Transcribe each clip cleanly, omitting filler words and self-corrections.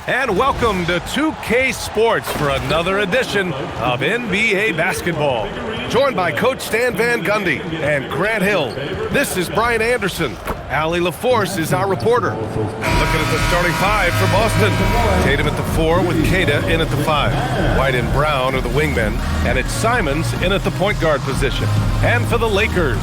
And welcome to 2K Sports for another edition of NBA basketball. Joined by Coach Stan Van Gundy and Grant Hill. This is Brian Anderson. Allie LaForce is our reporter. And looking at the starting five for Boston. Tatum at the 4 with Kada in at the 5. White and Brown are the wingmen. And it's Simons in at the point guard position. And for the Lakers,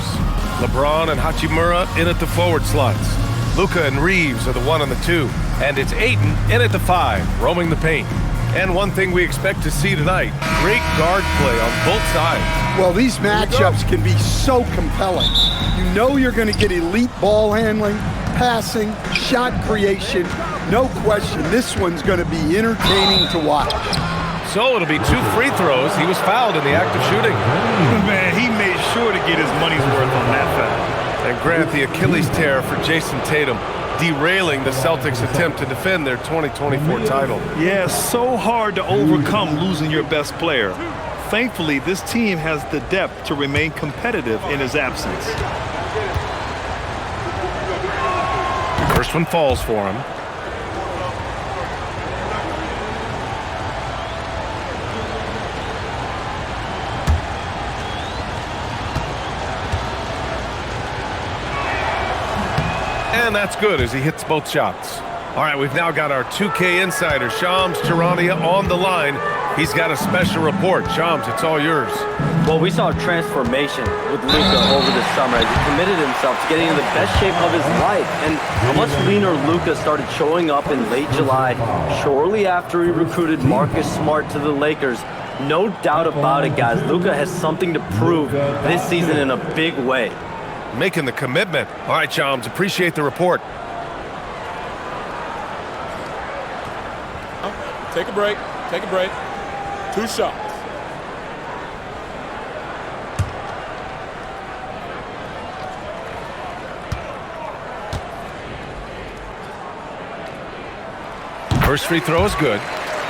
LeBron and Hachimura in at the forward slots. Luka and Reeves are the 1 and the 2. And it's Ayton in at the 5, roaming the paint. And one thing we expect to see tonight, great guard play on both sides. Well, these matchups can be so compelling. You know you're going to get elite ball handling, passing, shot creation. No question, this one's going to be entertaining to watch. So it'll be 2 free throws. He was fouled in the act of shooting. Man, he made sure to get his money's worth on that foul. And Grant, the Achilles tear for Jason Tatum, derailing the Celtics' attempt to defend their 2024 title. Yeah, so hard to overcome losing your best player. Thankfully, this team has the depth to remain competitive in his absence. First one falls for him. And that's good as he hits both shots. All right, we've now got our 2K insider, Shams Charania, on the line. He's got a special report. Shams, it's all yours. Well, we saw a transformation with Luka over the summer as he committed himself to getting in the best shape of his life. And a much leaner Luka started showing up in late July, shortly after he recruited Marcus Smart to the Lakers. No doubt about it, guys. Luka has something to prove this season in a big way. Making the commitment. All right, Shams, appreciate the report. Take a break. Take a break. 2 shots. First free throw is good.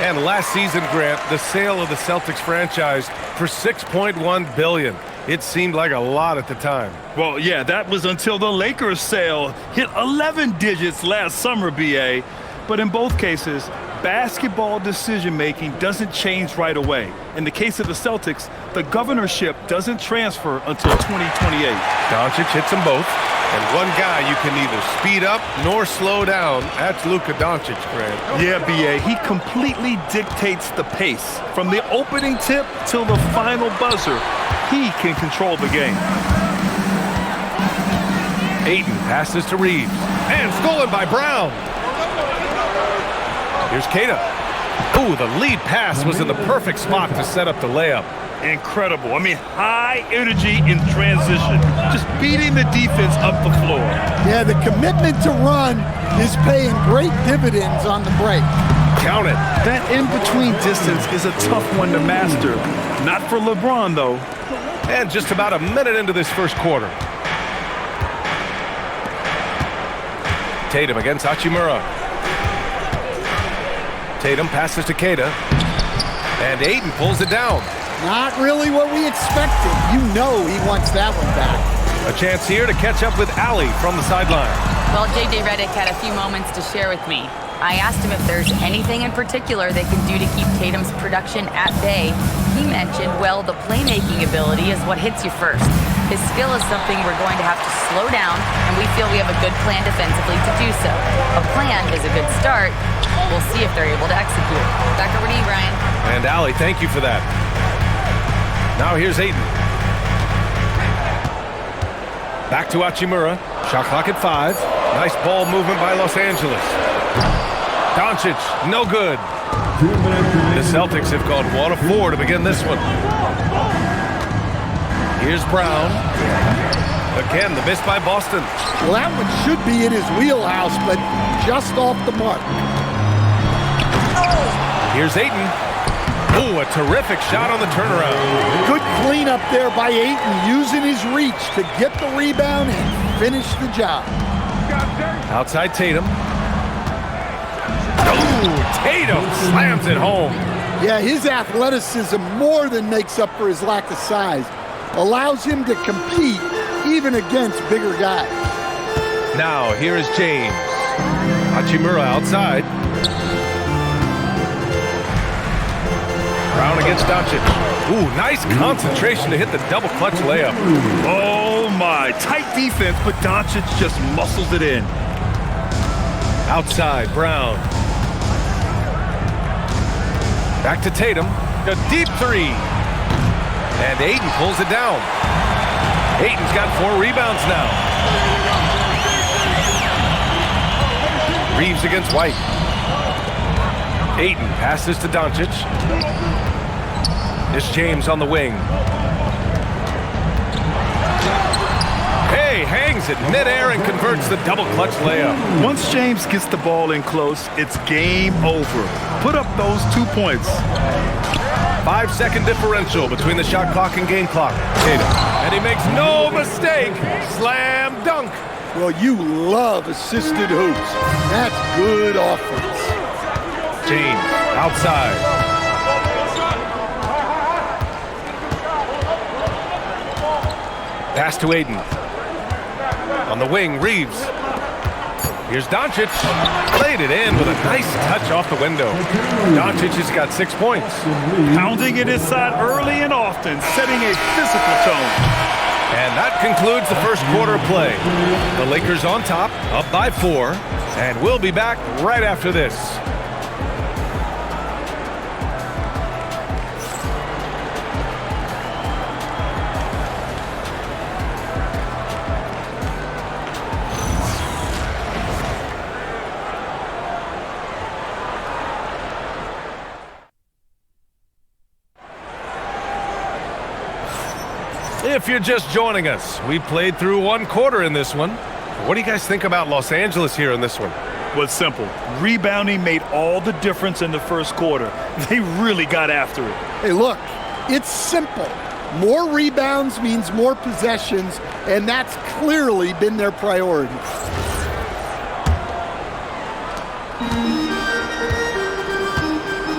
And last season, Grant, the sale of the Celtics franchise for $6.1 billion. It seemed like a lot at the time. Well, yeah, that was until the Lakers sale hit 11 digits last summer, BA. But in both cases, basketball decision-making doesn't change right away. In the case of the Celtics, the governorship doesn't transfer until 2028. Doncic hits them both. And one guy you can neither speed up nor slow down, that's Luka Doncic, Grant. Yeah, BA, he completely dictates the pace. From the opening tip till the final buzzer, he can control the game. Ayton passes to Reeves. And stolen by Brown. Here's Kada. Ooh, the lead pass was in the perfect spot to set up the layup. Incredible. I mean, high energy in transition. Just beating the defense up the floor. Yeah, the commitment to run is paying great dividends on the break. Count it. That in-between distance is a tough one to master. Not for LeBron, though. And just about a minute into this first quarter. Tatum against Hachimura. Tatum passes to Kada. And Ayton pulls it down. Not really what we expected. You know he wants that one back. A chance here to catch up with Allie from the sideline. Well, J.J. Redick had a few moments to share with me. I asked him if there's anything in particular they can do to keep Tatum's production at bay. He mentioned, well, the playmaking ability is what hits you first. His skill is something we're going to have to slow down, and we feel we have a good plan defensively to do so. A plan is a good start. We'll see if they're able to execute. Back over to you, Brian. And Allie, thank you for that. Now here's Ayton. Back to Hachimura. Shot clock at 5. Nice ball movement by Los Angeles. Doncic, no good. The Celtics have gone 1 of 4 to begin this one. Here's Brown. Again, the miss by Boston. Well, that one should be in his wheelhouse, but just off the mark. Here's Ayton. Ooh, a terrific shot on the turnaround. Good cleanup there by Ayton, using his reach to get the rebound and finish the job. Outside Tatum. Ooh, Tatum slams it home. Yeah, his athleticism more than makes up for his lack of size. Allows him to compete even against bigger guys. Now, here is James. Hachimura outside. Brown against Doncic. Ooh, nice concentration to hit the double clutch layup. Oh my, tight defense, but Doncic just muscles it in. Outside, Brown. Back to Tatum. A deep three. And Ayton pulls it down. Ayton's got 4 rebounds now. Reeves against White. Ayton passes to Doncic. It's James on the wing. Hey, hangs it midair and converts the double clutch layup. Once James gets the ball in close, it's game over. Put up those 2 points. 5-second differential between the shot clock and game clock. Tatum. And he makes no mistake. Slam dunk. Well, you love assisted hoops. That's good offense. James outside. Pass to Ayton. On the wing, Reeves. Here's Doncic. Played it in with a nice touch off the window. Doncic has got 6 points. Pounding it inside early and often, setting a physical tone. And that concludes the first quarter of play. The Lakers on top, up by 4. And we'll be back right after this. If you're just joining us, we played through 1 quarter in this one. What do you guys think about Los Angeles here in this one? Was simple. Rebounding made all the difference in the first quarter. They really got after it. Hey, look, it's simple. More rebounds means more possessions, and that's clearly been their priority.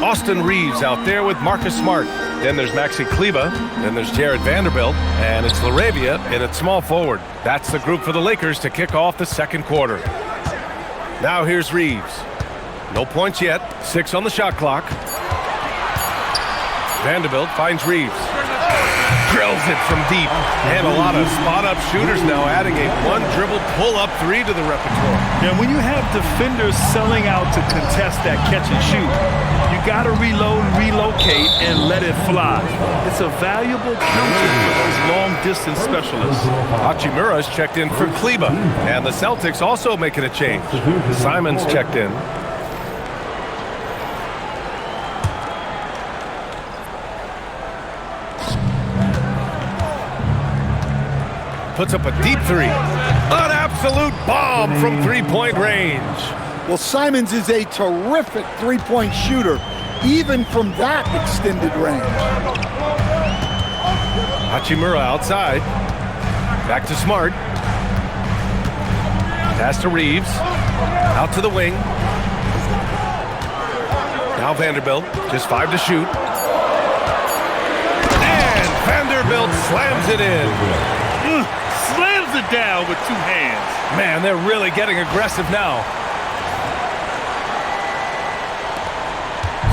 Austin Reeves out there with Marcus Smart. Then there's Maxi Kleber. Then there's Jared Vanderbilt. And it's Laravia in at small forward. That's the group for the Lakers to kick off the second quarter. Now here's Reeves. No points yet. 6 on the shot clock. Vanderbilt finds Reeves. Drills it from deep. And a lot of spot-up shooters now, adding a 1-dribble pull-up 3 to the repertoire. Now, when you have defenders selling out to contest that catch and shoot, you got to reload, relocate, and let it fly. It's a valuable counter for those long-distance specialists. Hachimura's checked in for Kleber. And the Celtics also making a change. Simon's checked in. Puts up a deep 3. An absolute bomb from 3-point range. Well, Simons is a terrific three-point shooter, even from that extended range. Hachimura outside. Back to Smart. Pass to Reeves. Out to the wing. Now Vanderbilt. Just 5 to shoot. And Vanderbilt slams it in. Slams it down with 2 hands. Man, they're really getting aggressive now.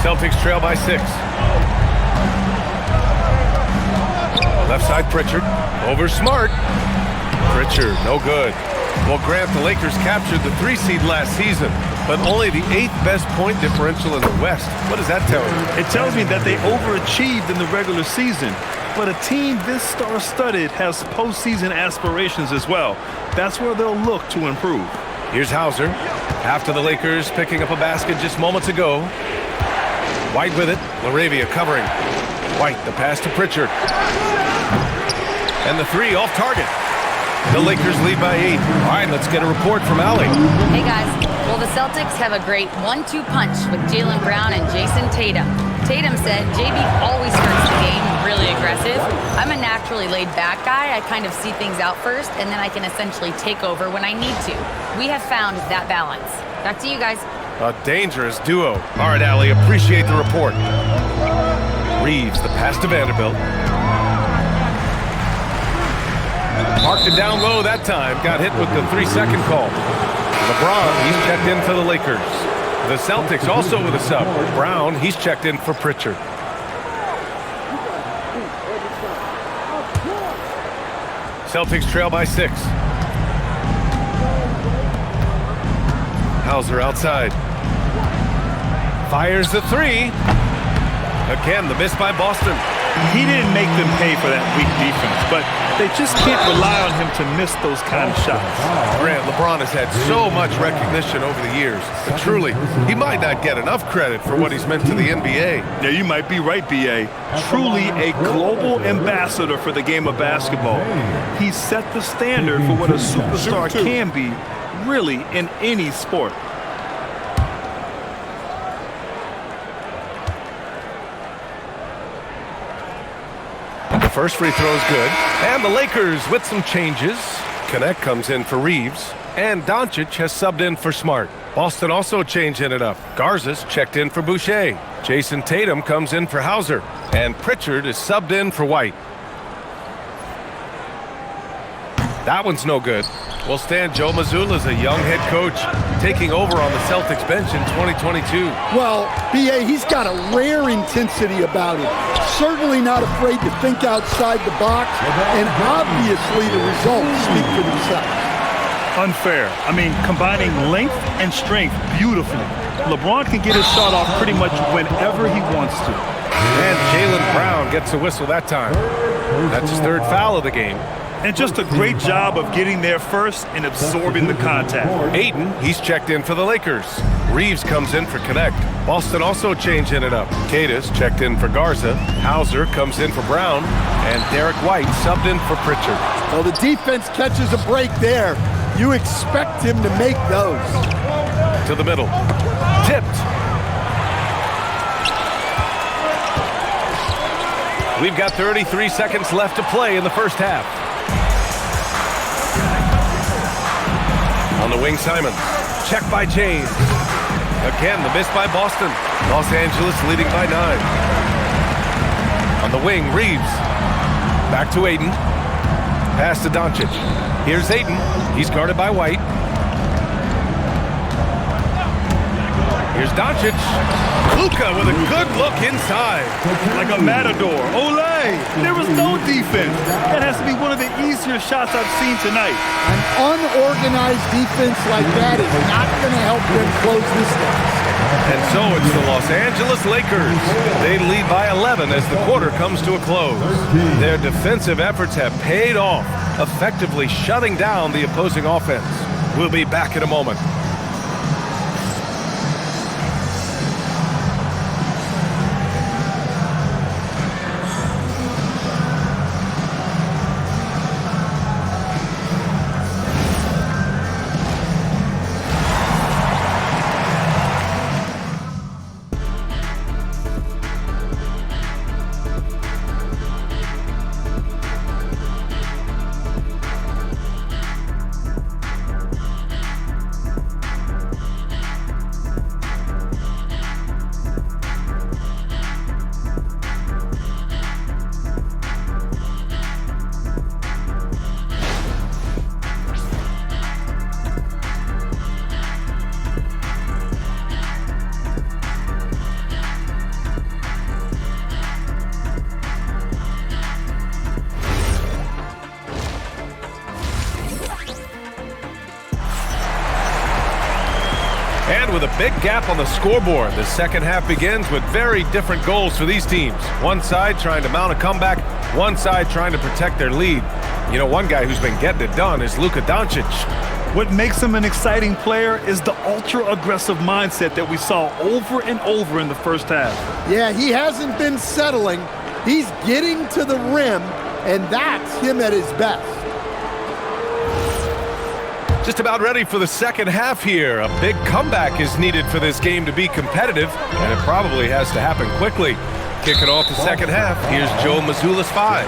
Celtics trail by 6. Left side, Pritchard. Over Smart. Pritchard, no good. Well, Grant, the Lakers captured the 3 seed last season, but only the 8th best point differential in the West. What does that tell you? It tells me that they overachieved in the regular season. But a team this star-studded has postseason aspirations as well. That's where they'll look to improve. Here's Hauser. After the Lakers picking up a basket just moments ago. White with it. Laravia covering. White, the pass to Pritchard. And the 3 off target. The Lakers lead by 8. All right, let's get a report from Allie. Hey, guys. Well, the Celtics have a great 1-2 punch with Jaylen Brown and Jason Tatum. Tatum said, JB always starts the game really aggressive. I'm a naturally laid-back guy. I kind of see things out first, and then I can essentially take over when I need to. We have found that balance. Back to you guys. A dangerous duo. All right, Allie, appreciate the report. Reeves, the pass to Vanderbilt. Marked it down low that time. Got hit with the 3-second call. LeBron, he's checked in for the Lakers. The Celtics also with a sub. Brown, he's checked in for Pritchard. Celtics trail by 6. Hauser outside. Fires the 3. Again, the miss by Boston. He didn't make them pay for that weak defense, but they just can't rely on him to miss those kind of shots. Grant, LeBron has had so much recognition over the years, but truly, he might not get enough credit for what he's meant to the NBA. Yeah, you might be right, BA. Truly a global ambassador for the game of basketball. He set the standard for what a superstar can be, really, in any sport. First free throw is good. And the Lakers with some changes. Connect comes in for Reeves. And Doncic has subbed in for Smart. Boston also changing it up. Garza's checked in for Boucher. Jason Tatum comes in for Hauser. And Pritchard is subbed in for White. That one's no good. Well, Stan, Joe Mazzulla is a young head coach taking over on the Celtics bench in 2022. Well, B.A., he's got a rare intensity about him. Certainly not afraid to think outside the box, and obviously the results speak for themselves. Unfair. I mean, combining length and strength beautifully. LeBron can get his shot off pretty much whenever he wants to. And Jaylen Brown gets a whistle that time. That's his 3rd foul of the game. And just a great job of getting there first and absorbing the contact. Aiden, he's checked in for the Lakers. Reeves comes in for Connect. Boston also changing it up. Cadis checked in for Garza. Hauser comes in for Brown. And Derek White subbed in for Pritchard. Well, the defense catches a break there. You expect him to make those. To the middle. Tipped. We've got 33 seconds left to play in the first half. On the wing, Simon. Check by James. Again, the miss by Boston. Los Angeles leading by 9. On the wing, Reeves. Back to Aiden. Pass to Doncic. Here's Aiden. He's guarded by White. Here's Doncic. Luka with a good look inside. Like a matador. Olé! There was no defense. That has to be one of the easier shots I've seen tonight. An unorganized defense like that is not going to help them close this down. And so it's the Los Angeles Lakers. They lead by 11 as the quarter comes to a close. Their defensive efforts have paid off, effectively shutting down the opposing offense. We'll be back in a moment. And with a big gap on the scoreboard, the second half begins with very different goals for these teams. One side trying to mount a comeback, one side trying to protect their lead. You know, one guy who's been getting it done is Luka Doncic. What makes him an exciting player is the ultra-aggressive mindset that we saw over and over in the first half. Yeah, he hasn't been settling. He's getting to the rim, and that's him at his best. Just about ready for the second half here. A big comeback is needed for this game to be competitive, and it probably has to happen quickly. Kicking off the second half, here's Joe Mazzulla's 5.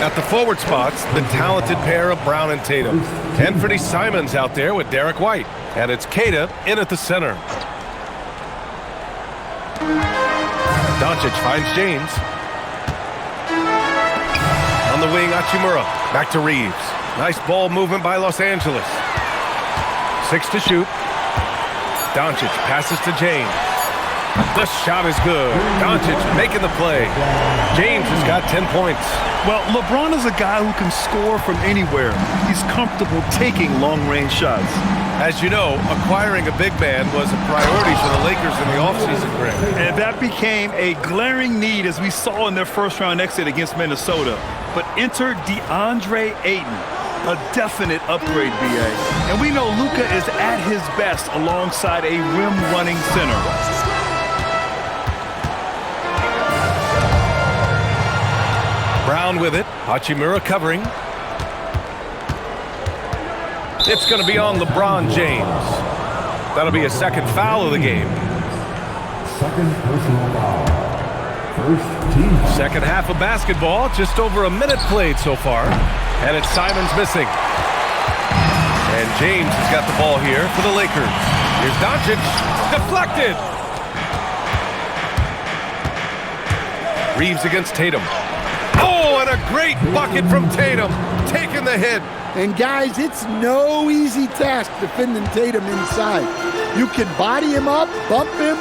At the forward spots, the talented pair of Brown and Tatum. Anthony Simons out there with Derek White. And it's Keita in at the center. Doncic finds James. On the wing, Hachimura. Back to Reeves. Nice ball movement by Los Angeles. 6 to shoot. Doncic passes to James. The shot is good. Doncic making the play. James has got 10 points. Well, LeBron is a guy who can score from anywhere. He's comfortable taking long-range shots. As you know, acquiring a big man was a priority for the Lakers in the offseason, Greg. And that became a glaring need, as we saw in their first-round exit against Minnesota. But enter DeAndre Ayton, a definite upgrade, BA. And we know Luka is at his best alongside a rim-running center. Brown with it. Hachimura covering. It's going to be on LeBron James. That'll be a second foul of the game. Second personal foul. First team. Second half of basketball, just over a minute played so far. And it's Simons missing. And James has got the ball here for the Lakers. Here's Doncic. Deflected. Reeves against Tatum. Oh, and a great bucket from Tatum. Taking the hit. And guys, it's no easy task defending Tatum inside. You can body him up, bump him,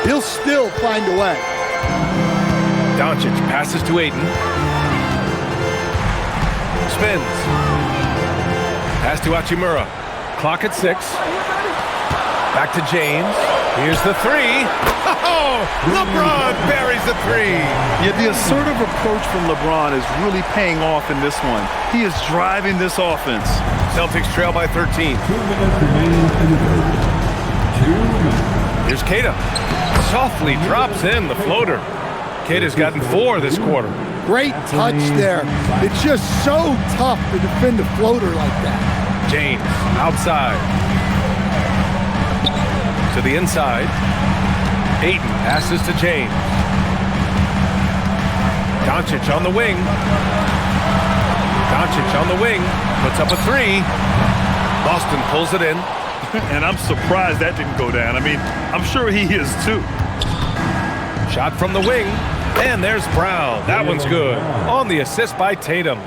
he'll still find a way. Doncic passes to Ayton. Spins. Pass to Hachimura. Clock at 6. Back to James. Here's the three. Oh, LeBron buries the three. Yeah, the assertive approach from LeBron is really paying off in this one. He is driving this offense. Celtics trail by 13. 2 minutes remaining in the third. 2 minutes. Here's Kata. Softly drops in the floater. Kata's gotten 4 this quarter. Great touch there. It's just so tough to defend a floater like that. James outside. To the inside. Ayton passes to James. Doncic on the wing. Doncic on the wing. Puts up a 3. Boston pulls it in. And I'm surprised that didn't go down. I mean, I'm sure he is too. Shot from the wing. And there's Brown. That one's good. On the assist by Tatum.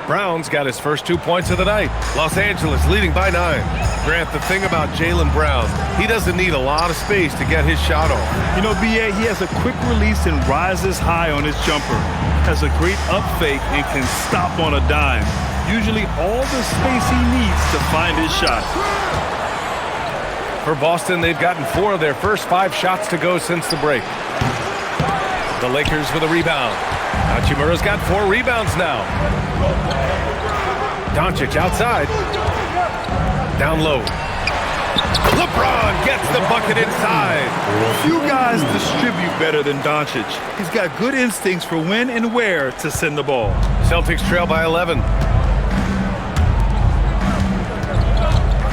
Brown's got his first 2 points of the night. Los Angeles leading by 9. Grant, the thing about Jaylen Brown, he doesn't need a lot of space to get his shot off. You know, BA, he has a quick release and rises high on his jumper. Has a great up fake and can stop on a dime. Usually all the space he needs to find his shot. For Boston, they've gotten 4 of their first 5 shots to go since the break. The Lakers with a rebound. Hachimura's got 4 rebounds now. Doncic outside. Down low. LeBron gets the bucket inside. Few guys distribute better than Doncic. He's got good instincts for when and where to send the ball. Celtics trail by 11.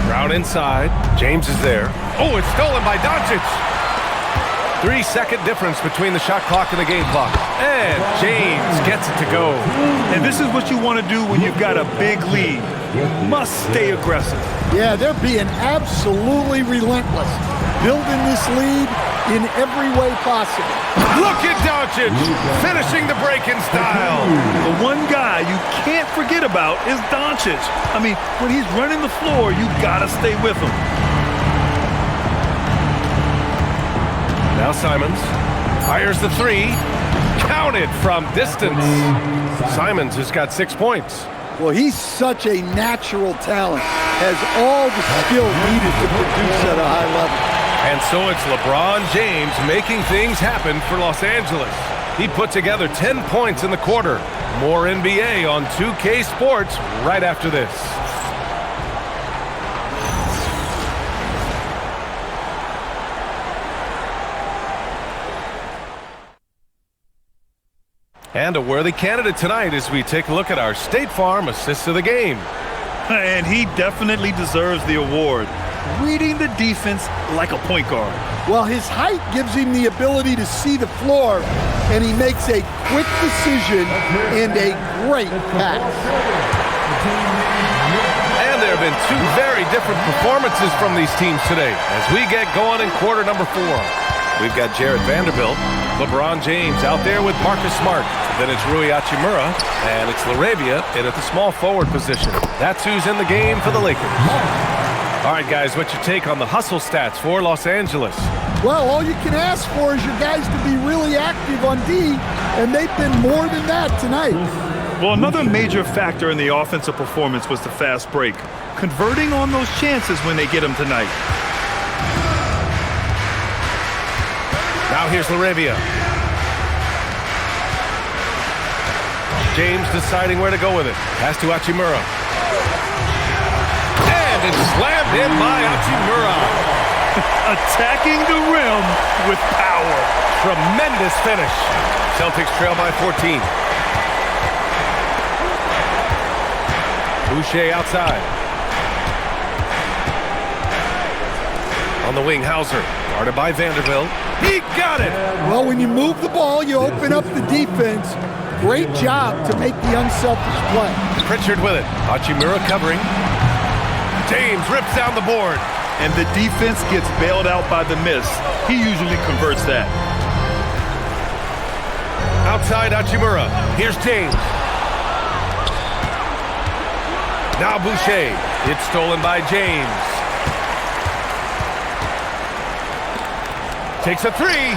Brown inside. James is there. Oh, it's stolen by Doncic. 3-second difference between the shot clock and the game clock. And James gets it to go. And this is what you want to do when you've got a big lead. Must stay aggressive. Yeah, they're being absolutely relentless. Building this lead in every way possible. Look at Doncic finishing the break in style. The one guy you can't forget about is Doncic. I mean, when he's running the floor, you got to stay with him. Now Simons fires the 3. Counted from distance. Simons has got 6 points. Well, he's such a natural talent. Has all the skill needed to produce at a high level. And so it's LeBron James making things happen for Los Angeles. He put together 10 points in the quarter. More NBA on 2K Sports right after this. And a worthy candidate tonight as we take a look at our State Farm Assist of the Game. And he definitely deserves the award. Reading the defense like a point guard. Well, his height gives him the ability to see the floor, and he makes a quick decision and a great pass. And there have been 2 very different performances from these teams today as we get going in quarter number 4. We've got Jared Vanderbilt, LeBron James out there with Marcus Smart. Then it's Rui Hachimura, and it's LaRavia in at the small forward position. That's who's in the game for the Lakers. All right, guys, what's your take on the hustle stats for Los Angeles? Well, all you can ask for is your guys to be really active on D, and they've been more than that tonight. Well, another major factor in the offensive performance was the fast break, converting on those chances when they get them tonight. Now here's LaRavia. James deciding where to go with it. Pass to Hachimura. And it's slammed in by Hachimura. Attacking the rim with power. Tremendous finish. Celtics trail by 14. Boucher outside. On the wing, Hauser. Guarded by Vanderbilt. He got it! Well, when you move the ball, you open up the defense. Great job to make the unselfish play. Pritchard with it. Hachimura covering. James rips down the board. And the defense gets bailed out by the miss. He usually converts that. Outside Hachimura. Here's James. Now Boucher. It's stolen by James. Takes a three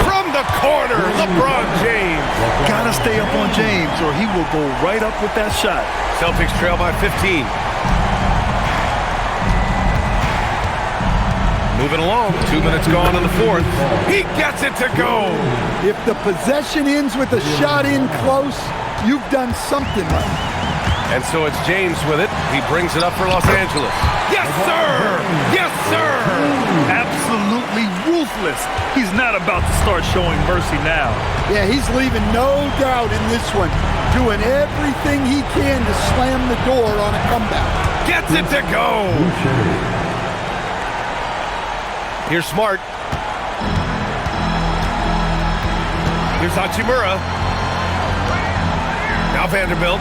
from the corner. LeBron James. Gotta stay up on James or he will go right up with that shot. Celtics trail by 15. Moving along. 2 minutes gone in the fourth. He gets it to go. If the possession ends with a shot in close, you've done something right. And so it's James with it. He brings it up for Los Angeles. Yes, sir! Yes, sir! Absolutely ruthless. He's not about to start showing mercy now. Yeah, he's leaving no doubt in this one. Doing everything he can to slam the door on a comeback. Gets it to go! Here's Smart. Here's Hachimura. Now Vanderbilt.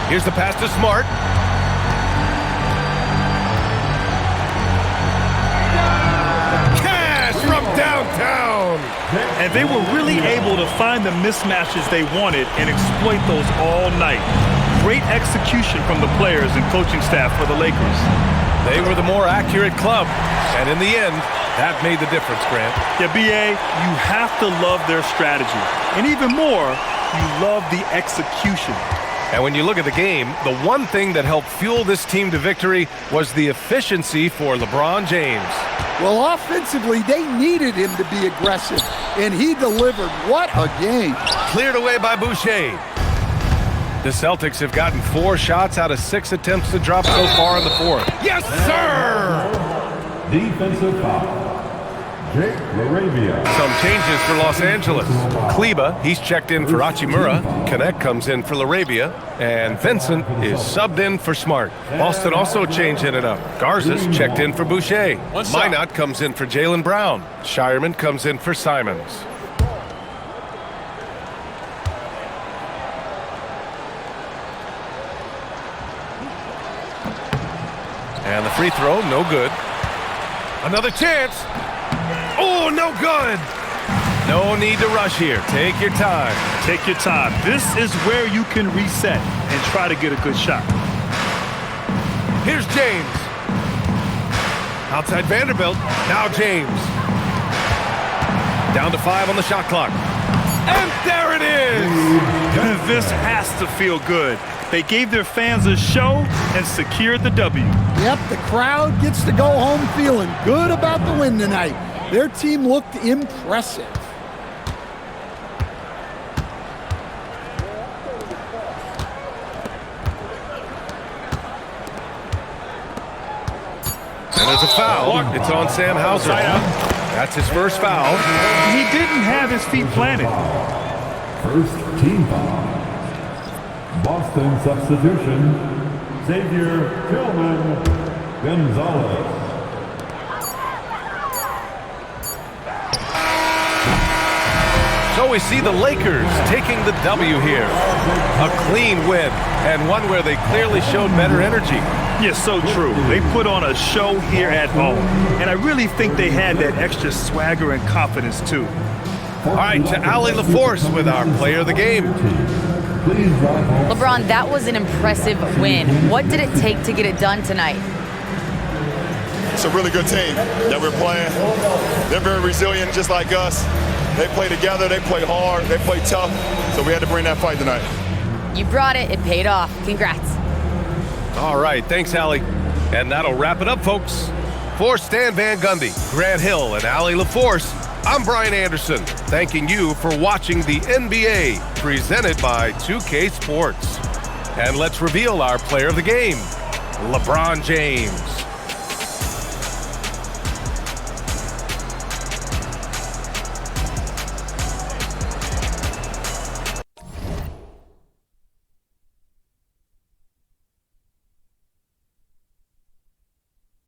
Here's the pass to Smart. Cash from downtown. And they were really able to find the mismatches they wanted and exploit those all night. Great execution from the players and coaching staff for the Lakers. They were the more accurate club. And in the end, that made the difference, Grant. Yeah, BA, you have to love their strategy. And even more, you love the execution. And when you look at the game, the one thing that helped fuel this team to victory was the efficiency for LeBron James. Well, offensively, they needed him to be aggressive, and he delivered. What a game. Cleared away by Boucher. The Celtics have gotten 4 shots out of 6 attempts to drop so far in the fourth. Yes, sir! Defensive foul. Jake LaRavia. Some changes for Los Angeles. Kleba, he's checked in for Hachimura. Connect comes in for LaRavia. And Vincent is subbed in for Smart. Boston also changing it up. Garza's checked in for Boucher. Minot comes in for Jaylen Brown. Shireman comes in for Simons. And the free throw, no good. Another chance. Oh, no good. No need to rush here. Take your time. Take your time. This is where you can reset and try to get a good shot. Here's James. Outside Vanderbilt. Now James. Down to 5 on the shot clock. And there it is. This has to feel good. They gave their fans a show and secured the W. Yep, the crowd gets to go home feeling good about the win tonight. Their team looked impressive. And there's a foul. It's on Sam Hauser. That's his first foul. He didn't have his feet planted. First team foul. Boston substitution. Xavier Tillman Gonzalez. So we see the Lakers taking the W here. A clean win, and one where they clearly showed better energy. Yes, so true. They put on a show here at home, and I really think they had that extra swagger and confidence, too. All right, to Ali LaForce with our player of the game. LeBron, that was an impressive win. What did it take to get it done tonight? It's a really good team that we're playing. They're very resilient, just like us. They play together, they play hard, they play tough, so we had to bring that fight tonight. You brought it. It paid off. Congrats. All right, thanks, Allie. And that'll wrap it up, folks. For Stan Van Gundy, Grant Hill, and Allie LaForce, I'm Brian Anderson, thanking you for watching the NBA presented by 2K Sports. And let's reveal our player of the game, LeBron James.